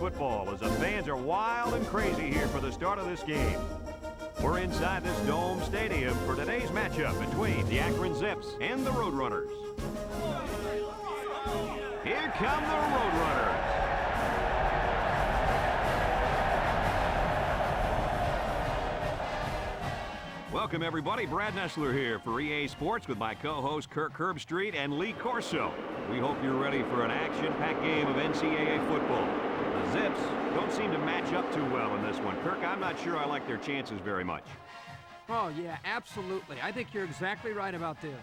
football as the fans are wild and crazy here for the start of this game. We're inside this dome stadium for today's matchup between the Akron Zips and the Roadrunners. Here come the Roadrunners. Welcome, everybody. Brad Nessler here for EA Sports with my co-hosts Kirk Herbstreit and Lee Corso. We hope you're ready for an action-packed game of NCAA football. The Zips don't seem to match up too well in this one. Kirk, I'm not sure I like their chances very much. Oh, yeah, absolutely. I think you're exactly right about this.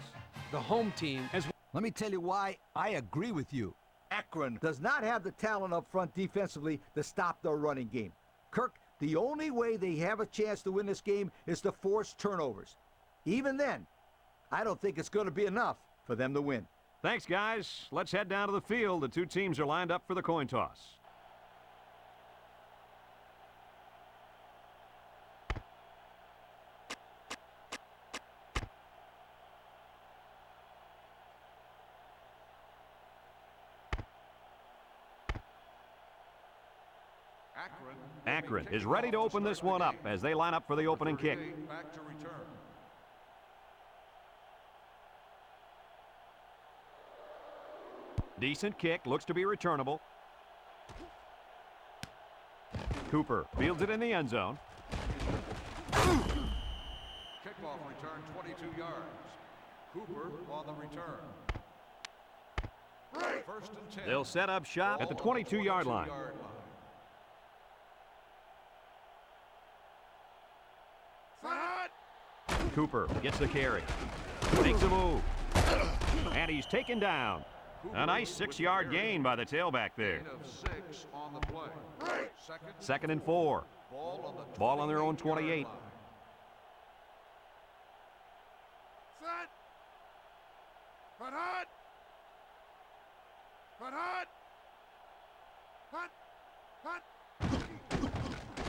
The home team has... Let me tell you why I agree with you. Akron does not have the talent up front defensively to stop their running game. Kirk, the only way they have a chance to win this game is to force turnovers. Even then, I don't think it's going to be enough for them to win. Thanks, guys. Let's head down to the field. The two teams are lined up for the coin toss. Akron is ready to open this one up as they line up for the opening kick. Back to return. Decent kick, looks to be returnable. Cooper fields it in the end zone. Kickoff return 22 yards. Cooper on the return. First and 10. They'll set up shop at the 22-yard line. Cooper gets the carry. Makes a move. And he's taken down. A nice 6-yard gain by the tailback there. Second and 4. Ball on their own 28.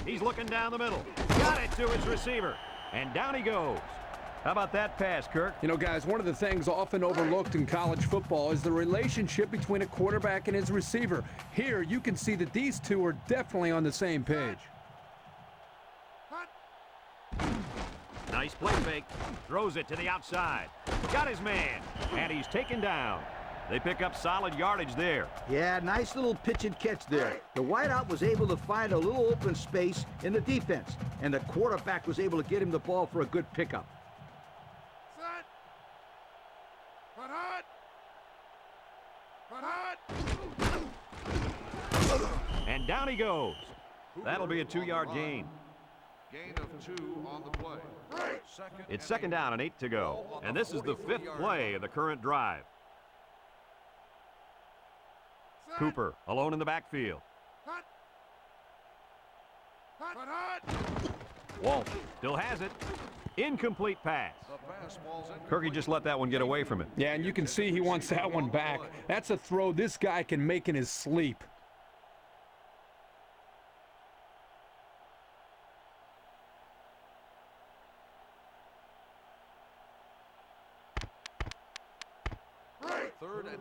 He's looking down the middle. Got it to his receiver. And down he goes. How about that pass, Kirk? You know, guys, one of the things often overlooked in college football is the relationship between a quarterback and his receiver. Here, you can see that these two are definitely on the same page. Nice play fake. Throws it to the outside. Got his man. And he's taken down. They pick up solid yardage there. Yeah, nice little pitch and catch there. The wideout was able to find a little open space in the defense, and the quarterback was able to get him the ball for a good pickup. And down he goes. That'll be a 2-yard gain. Gain of 2 on the play. It's second down and 8 to go. And this is the 5th play of the current drive. Cooper alone in the backfield. Walsh still has it. Incomplete pass. Kirky just let that one get away from him. Yeah, and you can see he wants that one back. That's a throw this guy can make in his sleep.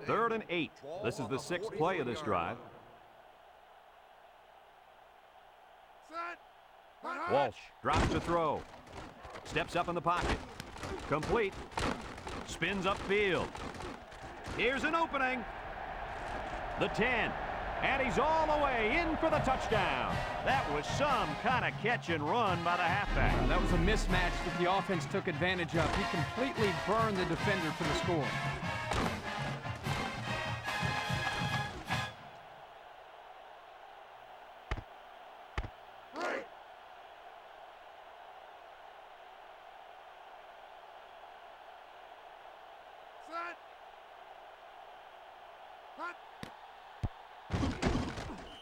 Third and 8. This is the 6th play of this drive. Walsh drops to throw. Steps up in the pocket. Complete. Spins upfield. Here's an opening. The 10. And he's all the way in for the touchdown. That was some kind of catch and run by the halfback. That was a mismatch that the offense took advantage of. He completely burned the defender for the score.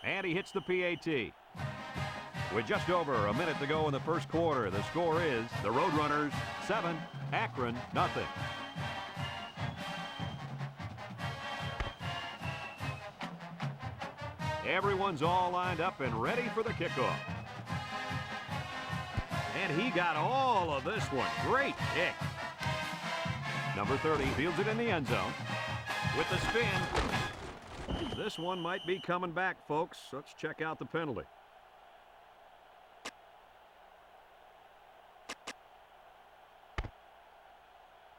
And he hits the PAT. With just over a minute to go in the first quarter, the score is the Roadrunners 7, Akron nothing. Everyone's all lined up and ready for the kickoff. And he got all of this one. Great kick. Number 30 fields it in the end zone. With the spin. This one might be coming back, folks. Let's check out the penalty.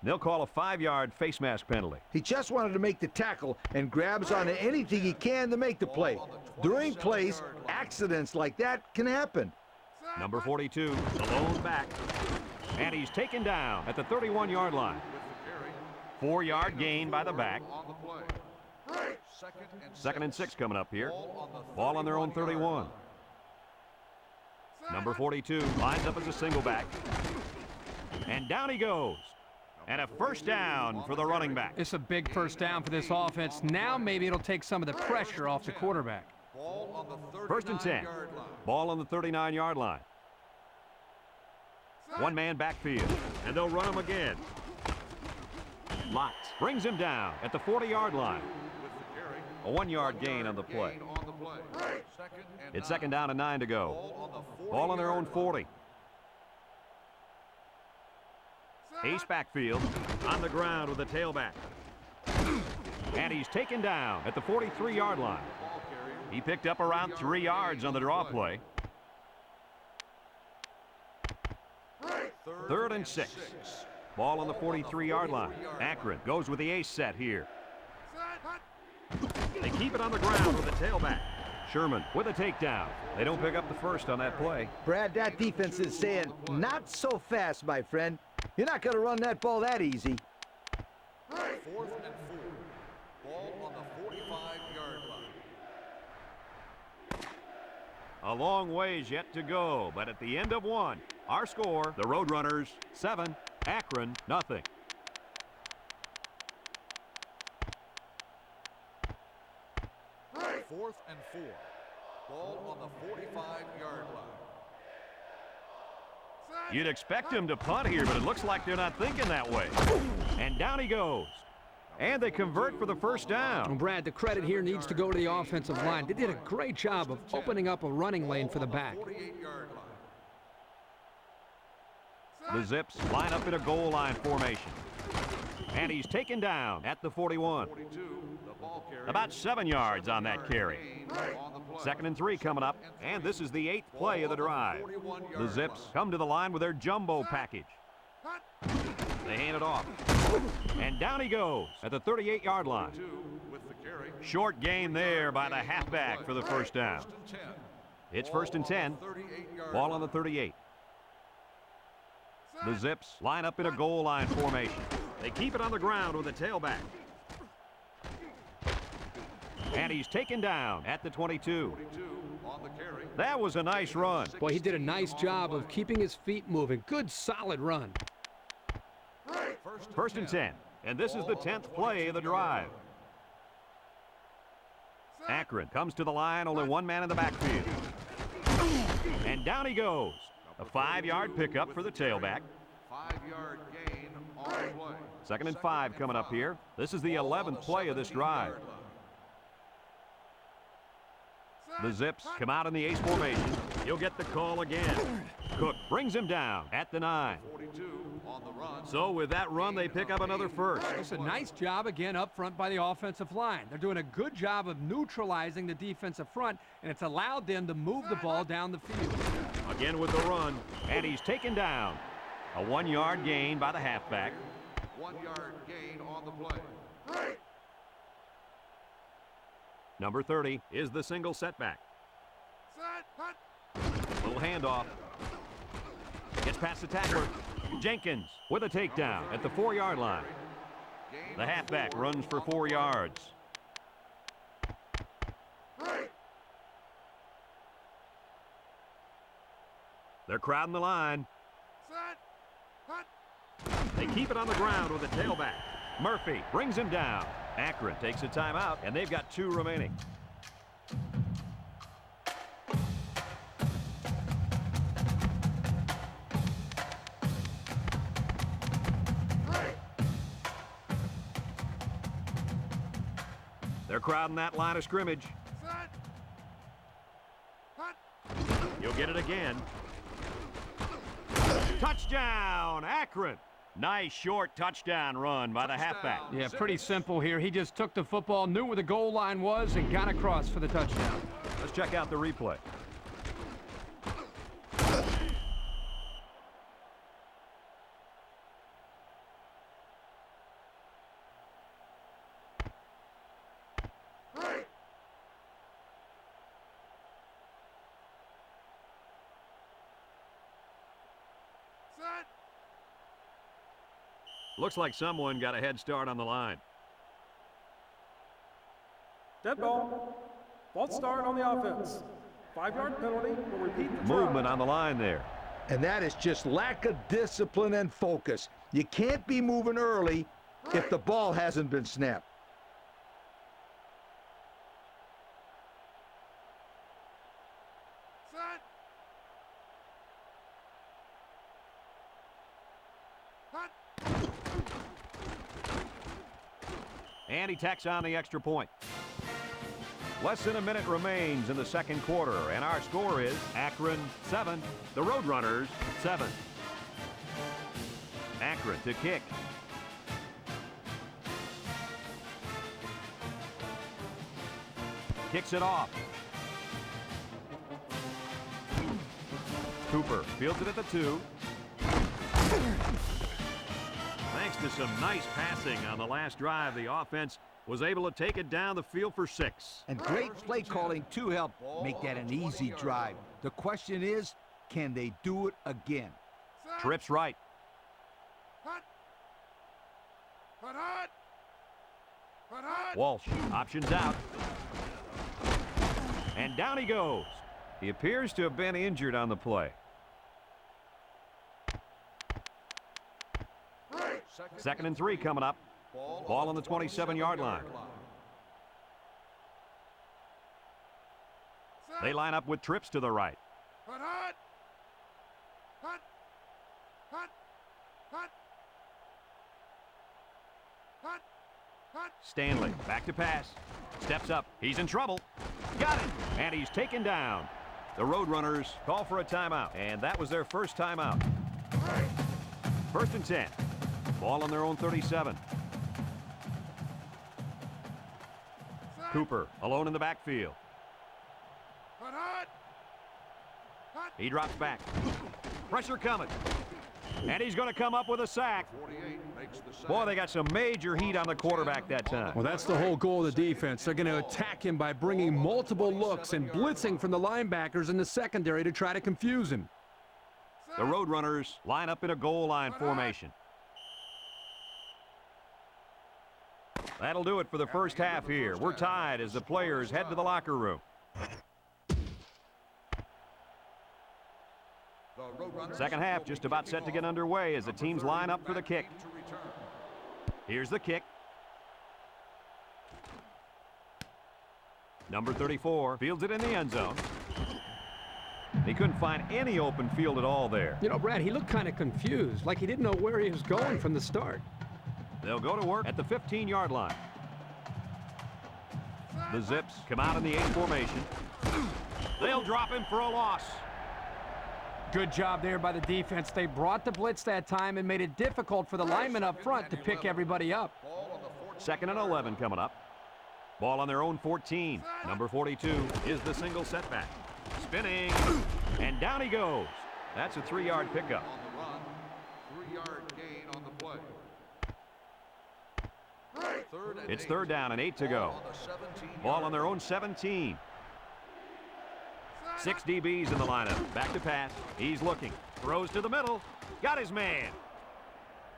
They'll call a 5-yard face mask penalty. He just wanted to make the tackle and grabs onto anything he can to make the play. During plays, accidents like that can happen. Number 42, the lone back. And he's taken down at the 31-yard line. 4-yard gain by the back. Second and 6 coming up here. Ball on their own 31. Number 42 lines up as a single back. And down he goes. And a first down for the running back. It's a big first down for this offense. Now maybe it'll take some of the pressure off the quarterback. First and 10. Ball on the 39-yard line. One-man backfield. And they'll run him again. Lott brings him down at the 40-yard line. A 1-yard gain on the play. It's second down and 9 to go. Ball on their own 40. Ace backfield on the ground with the tailback. And he's taken down at the 43-yard line. He picked up around 3 yards on the draw play. Third and 6. Ball on the 43-yard line. Akron goes with the ace set here. They keep it on the ground with the tailback. Sherman with a takedown. They don't pick up the first on that play. Brad, that defense is saying, not so fast, my friend. You're not going to run that ball that easy. 4th and 4. Ball on the 45-yard line. A long ways yet to go, but at the end of one, our score, the Roadrunners 7, Akron nothing. Fourth and 4. Ball on the 45-yard line. You'd expect him to punt here, but it looks like they're not thinking that way. And down he goes. And they convert for the first down. Well, Brad, the credit here needs to go to the offensive line. They did a great job of opening up a running lane for the back. 48-yard line. The Zips line up in a goal line formation. And he's taken down at the 41. 42, the ball carrier. About 7 yards on that carry. On the play. Second and 3 coming up, and this is the 8th play of the drive. The Zips come to the line with their jumbo package. They hand it off. And down he goes at the 38-yard line. With the carry. Short gain there by the halfback for the first down. First and 10. It's first and 10. 38-yard Ball on the 38. The Zips line up in a goal line formation. They keep it on the ground with the tailback. And he's taken down at the 22. 42 on the carry. That was a nice run. Boy, he did a nice job of keeping his feet moving. Good, solid run. First and 10. And this is the 10th play of the drive. Akron comes to the line, only one man in the backfield. And down he goes. A 5-yard pickup for the tailback. 5-yard gain on the play. Second and 5 coming up here. This is the 11th play of this drive. The Zips come out in the ace formation. He'll get the call again. Cook brings him down at the 9. 42 on the run. So with that run, they pick up another first. It's a nice job again up front by the offensive line. They're doing a good job of neutralizing the defensive front, and it's allowed them to move the ball down the field. Again with the run, and he's taken down. A 1-yard gain by the halfback. 1-yard gain on the play. Number 30 is the single setback. Little handoff. Gets past the tackler. Jenkins with a takedown at the 4-yard line. The halfback runs for 4 yards. They're crowding the line. They keep it on the ground with a tailback. Murphy brings him down. Akron takes a timeout, and they've got 2 remaining. They're crowding that line of scrimmage. You'll get it again. Touchdown, Akron. Nice short touchdown run by the halfback. Yeah, pretty simple here. He just took the football, knew where the goal line was, and got across for the touchdown. Let's check out the replay. Looks like someone got a head start on the line. Dead ball. False start on the offense. 5-yard penalty. Will repeat the try. Movement on the line there. And that is just lack of discipline and focus. You can't be moving early if the ball hasn't been snapped. And he tacks on the extra point. Less than a minute remains in the second quarter, and our score is Akron 7, the Roadrunners 7. Akron to kick. Kicks it off. Cooper fields it at the 2. Thanks to some nice passing on the last drive, the offense was able to take it down the field for 6. And great play calling to help make that an easy drive. The question is, can they do it again? Trips right. Walsh options out. And down he goes. He appears to have been injured on the play. Second and 3 coming up. Ball on the 27-yard line. They line up with trips to the right. Stanley back to pass. Steps up. He's in trouble. Got it. And he's taken down. The Roadrunners call for a timeout. And that was their first timeout. First and 10. Ball on their own 37. Cooper alone in the backfield. He drops back. Pressure coming. And he's going to come up with a sack. Boy, they got some major heat on the quarterback that time. Well, that's the whole goal of the defense. They're going to attack him by bringing multiple looks and blitzing from the linebackers in the secondary to try to confuse him. The Roadrunners line up in a goal line formation. That'll do it for the first half here. We're tied as the players head to the locker room. Second half just about set to get underway as the teams line up for the kick. Here's the kick. Number 34 fields it in the end zone. He couldn't find any open field at all there. You know, Brad, he looked kind of confused, like he didn't know where he was going from the start. They'll go to work at the 15-yard line. The Zips come out in the 8 formation. They'll drop him for a loss. Good job there by the defense. They brought the blitz that time and made it difficult for the linemen up front to pick everybody up. Second and 11 coming up. Ball on their own 14. Number 42 is the single setback. Spinning, and down he goes. That's a 3-yard pickup. On the run, 3-yard gain on the play. It's third down and 8 to go. Ball on their own 17. 6 DBs in the lineup. Back to pass. He's looking. Throws to the middle. Got his man.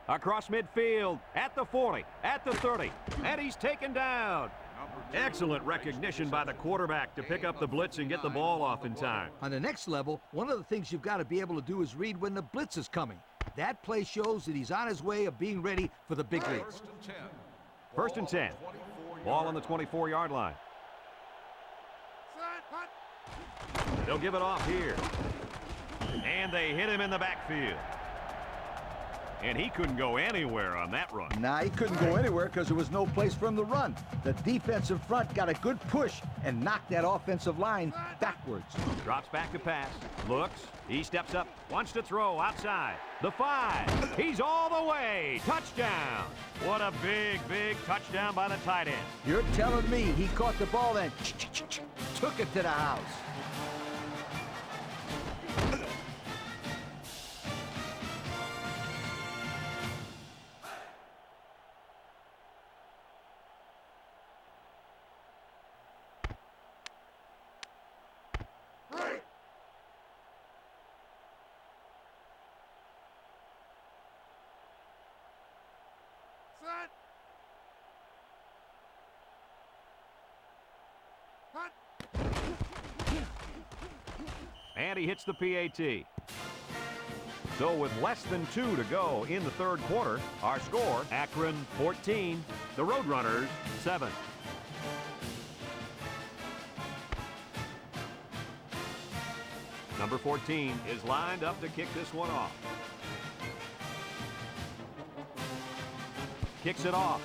Across midfield. At the 40. At the 30. And he's taken down. Excellent recognition by the quarterback to pick up the blitz and get the ball off in time. On the next level, one of the things you've got to be able to do is read when the blitz is coming. That play shows that he's on his way of being ready for the big leagues. First and 10. Ball on the 24-yard line. They'll give it off here. And they hit him in the backfield. And he couldn't go anywhere on that run. Nah, he couldn't go anywhere because there was no place for him to run. The defensive front got a good push and knocked that offensive line backwards. Drops back to pass. Looks. He steps up. Wants to throw outside. The 5. He's all the way. Touchdown. What a big, big touchdown by the tight end. You're telling me he caught the ball and took it to the house. And he hits the PAT. So with less than 2 to go in the third quarter, our score, Akron 14, the Roadrunners 7. Number 14 is lined up to kick this one off. Kicks it off.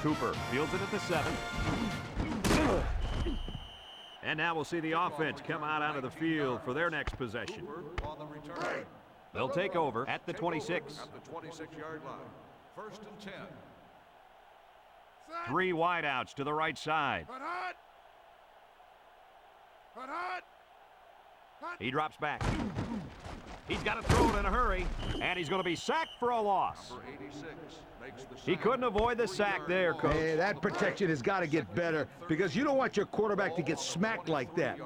Cooper fields it at the 7. And now we'll see the offense come out onto the field for their next possession. On the return. They'll take over at the 26. At the 26-yard line. First and 10. 3 wideouts to the right side. He drops back. He's got to throw it in a hurry, and he's going to be sacked for a loss. Number 86 makes the He sack. couldn't avoid the sack there, Coach. Hey, that protection has got to get better because you don't want your quarterback to get smacked like that.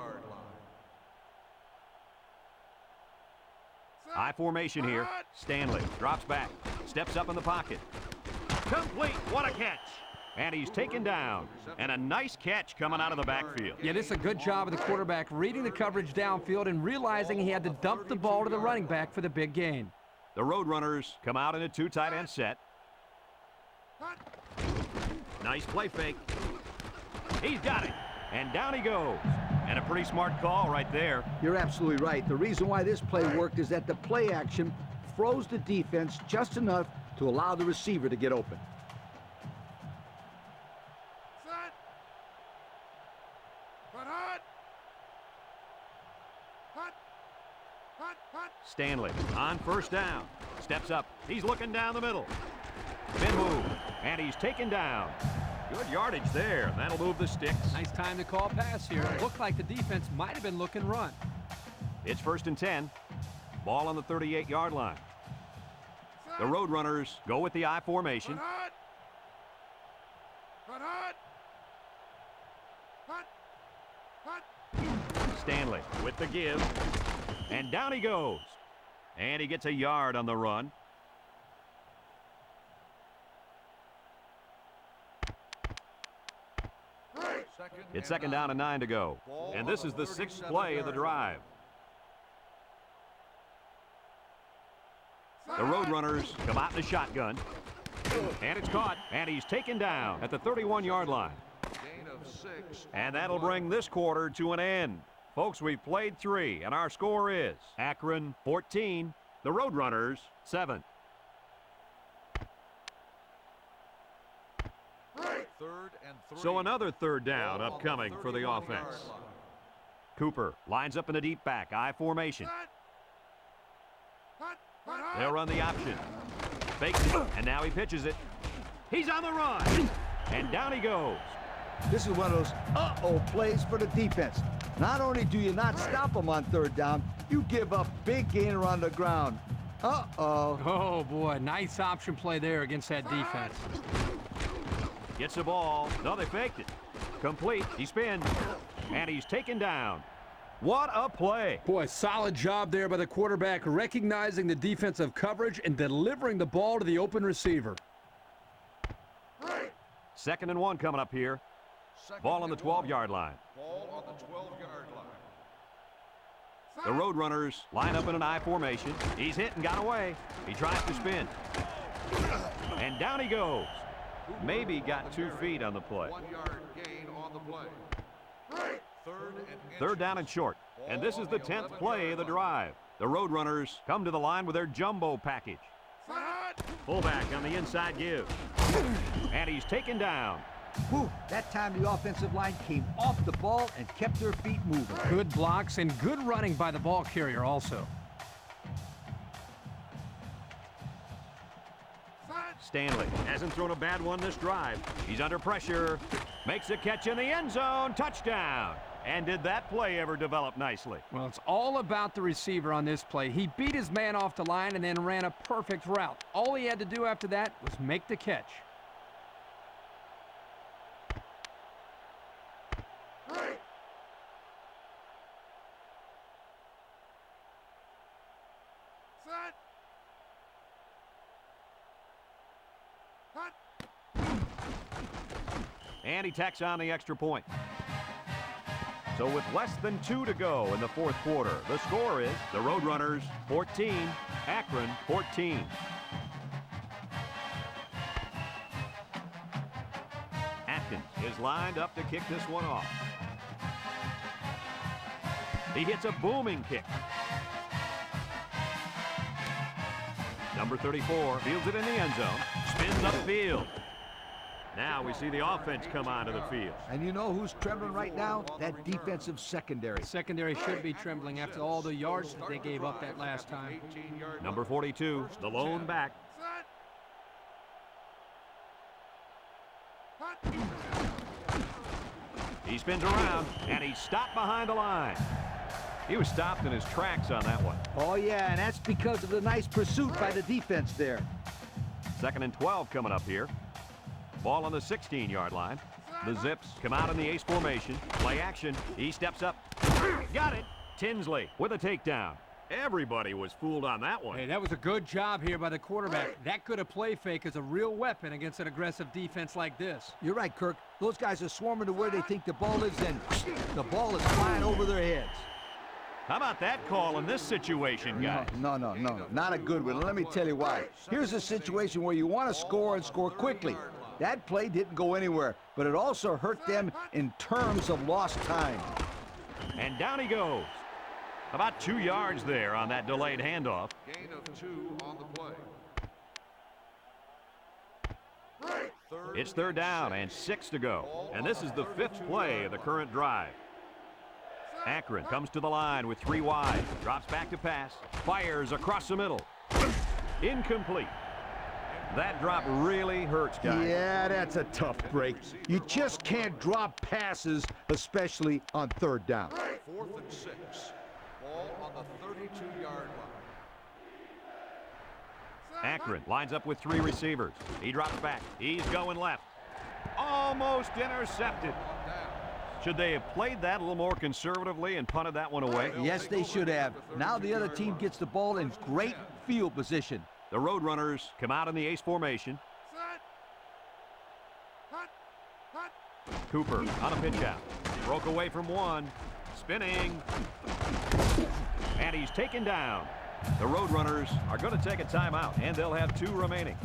I formation here. Stanley drops back, steps up in the pocket. Complete. What a catch. And he's taken down. And a nice catch coming out of the backfield. Yeah, this is a good job of the quarterback reading the coverage downfield and realizing he had to dump the ball to the running back for the big gain. The Roadrunners come out in a 2 tight end set. Nice play fake. He's got it. And down he goes. And a pretty smart call right there. You're absolutely right. The reason why this play worked is that the play action froze the defense just enough to allow the receiver to get open. Stanley on first down. Steps up. He's looking down the middle. Spin move. And he's taken down. Good yardage there. That'll move the sticks. Nice time to call pass here. Looked like the defense might have been looking run. It's first and 10. Ball on the 38-yard line. The Roadrunners go with the I formation. Stanley with the give. And down he goes. And he gets a yard on the run. It's second down and 9 to go. And this is the 6th play of the drive. The Roadrunners come out in the shotgun. And it's caught. And he's taken down at the 31-yard line. Gain of 6. And that'll bring this quarter to an end. Folks, we've played 3, and our score is Akron 14, the Roadrunners 7. Third and 3. So another third down upcoming for the offense. Cooper lines up in a deep back, I formation. They'll run the option. Fakes it, and now he pitches it. He's on the run, and down he goes. This is one of those uh-oh plays for the defense. Not only do you not stop them on third down, you give up big gain around the ground. Uh-oh. Oh, boy, nice option play there against that defense. Gets the ball. No, they faked it. Complete. He spins, and he's taken down. What a play. Boy, solid job there by the quarterback, recognizing the defensive coverage and delivering the ball to the open receiver. Second and 1 coming up here. Ball on the 12-yard line. Ball on the 12-yard line. The Roadrunners line up in an I formation. He's hit and got away. He tries to spin. And down he goes. Maybe got 2 feet on the play. 1-yard gain on the play. Third and Third down and short. And this is the 10th play of the drive. The Roadrunners come to the line with their jumbo package. Fullback on the inside give. And he's taken down. Whew, that time the offensive line came off the ball and kept their feet moving. Good blocks and good running by the ball carrier also. Stanley hasn't thrown a bad one this drive. He's under pressure. Makes a catch in the end zone. Touchdown. And did that play ever develop nicely? Well, it's all about the receiver on this play. He beat his man off the line and then ran a perfect route. All he had to do after that was make the catch. And he tacks on the extra point. So with less than 2 to go in the fourth quarter, the score is the Roadrunners 14, Akron 14. Atkins is lined up to kick this one off. He hits a booming kick. Number 34 fields it in the end zone, spins upfield. Now we see the offense come onto the field. And you know who's trembling right now? That defensive secondary. Secondary should be trembling after all the yards that they gave up that last time. Number 42, the lone back. He spins around, and he's stopped behind the line. He was stopped in his tracks on that one. Oh, yeah, and that's because of the nice pursuit by the defense there. 2nd and 12 coming up here. Ball on the 16-yard line. The Zips come out in the ace formation. Play action. He steps up. Got it. Tinsley with a takedown. Everybody was fooled on that one. Hey, that was a good job here by the quarterback. That good a play fake is a real weapon against an aggressive defense like this. You're right, Kirk. Those guys are swarming to where they think the ball is, and the ball is flying over their heads. How about that call in this situation, guys? No, not a good one. Let me tell you why. Here's a situation where you want to score and score quickly. That play didn't go anywhere, but it also hurt them in terms of lost time. And down he goes. About 2 yards there on that delayed handoff. Gain of 2 on the play. It's 3rd down and 6 to go. And this is the 5th play of the current drive. Akron comes to the line with 3 wide. Drops back to pass. Fires across the middle. Incomplete. That drop really hurts, guys. Yeah, that's a tough break. You just can't drop passes, especially on 3rd down. 4th and 6. Ball on the 32-yard line. Akron lines up with 3 receivers. He drops back. He's going left. Almost intercepted. Should they have played that a little more conservatively and punted that one away? Yes, they should have. Now the other team gets the ball in great field position. The Roadrunners come out in the ace formation. Cooper on a pitch out. Broke away from one. Spinning. And he's taken down. The Roadrunners are going to take a timeout, and they'll have 2 remaining.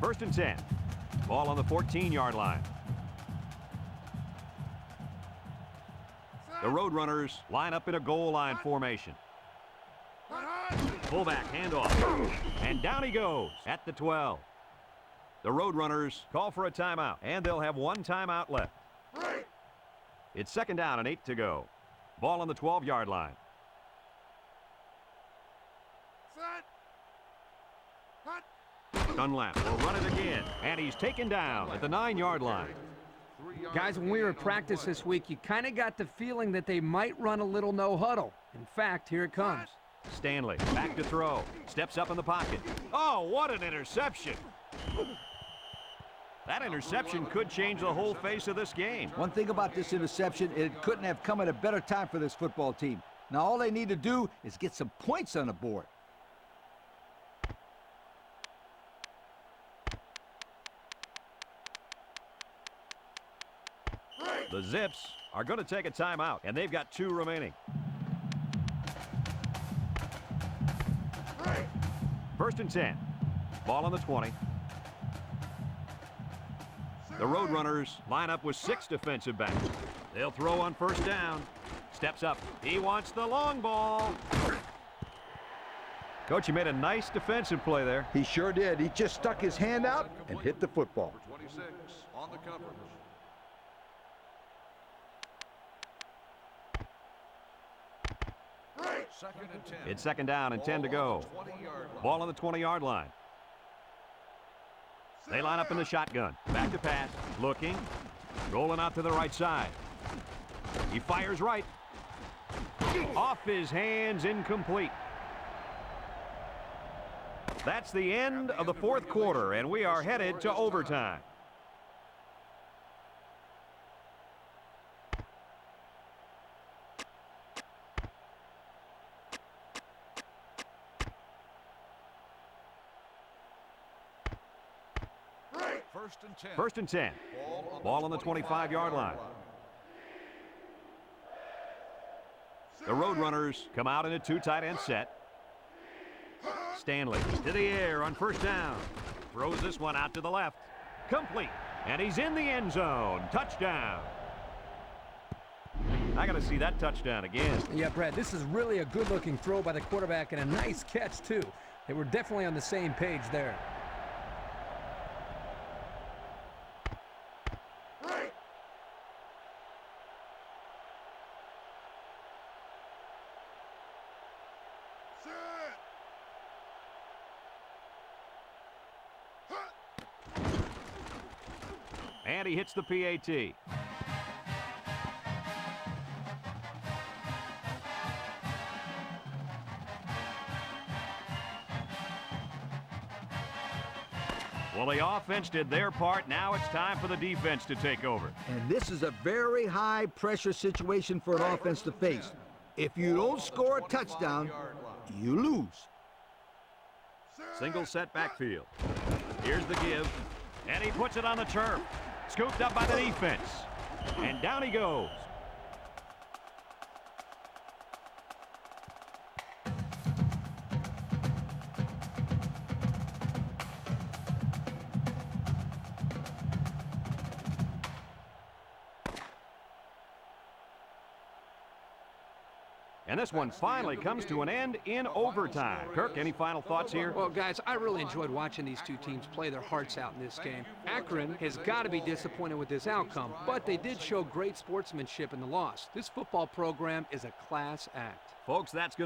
1st and 10. Ball on the 14-yard line. The Roadrunners line up in a goal line formation. Fullback handoff. And down he goes at the 12. The Roadrunners call for a timeout, and they'll have 1 timeout left. It's 2nd down and 8 to go. Ball on the 12-yard line. Dunlap will run it again, and he's taken down at the 9-yard line. Guys, when we were at practice this week, you kind of got the feeling that they might run a little no huddle. In fact, here it comes. Stanley back to throw. Steps up in the pocket. Oh, what an interception. That interception could change the whole face of this game. One thing about this interception, it couldn't have come at a better time for this football team. Now all they need to do is get some points on the board. The Zips are going to take a timeout, and they've got 2 remaining. 1st and 10. Ball on the 20. The Roadrunners line up with 6 defensive backs. They'll throw on 1st down. Steps up. He wants the long ball. Coach, you made a nice defensive play there. He sure did. He just stuck his hand out and hit the football. Number 26 on the coverage. Second and 10. It's second down and 10 to go. Ball on the 20-yard line. They line up in the shotgun. Back to pass. Looking. Rolling out to the right side. He fires right. Off his hands, incomplete. That's the end of the fourth quarter, and we are headed to overtime. First and 10. Ball on the 25-yard line. The Roadrunners come out in a two tight end set. Stanley to the air on first down. Throws this one out to the left. Complete. And he's in the end zone. Touchdown. I got to see that touchdown again. Yeah, Brad, this is really a good-looking throw by the quarterback and a nice catch, too. They were definitely on the same page there. And he hits the PAT. Well, the offense did their part. Now it's time for the defense to take over. And this is a very high-pressure situation for an offense to face. If you don't score a touchdown, you lose. Single set backfield. Here's the give. And he puts it on the turf. Scooped up by the defense. And down he goes. And this one finally comes to an end in overtime. Kirk, any final thoughts here? Well, guys, I really enjoyed watching these two teams play their hearts out in this game. Akron has got to be disappointed with this outcome, but they did show great sportsmanship in the loss. This football program is a class act. Folks, that's going to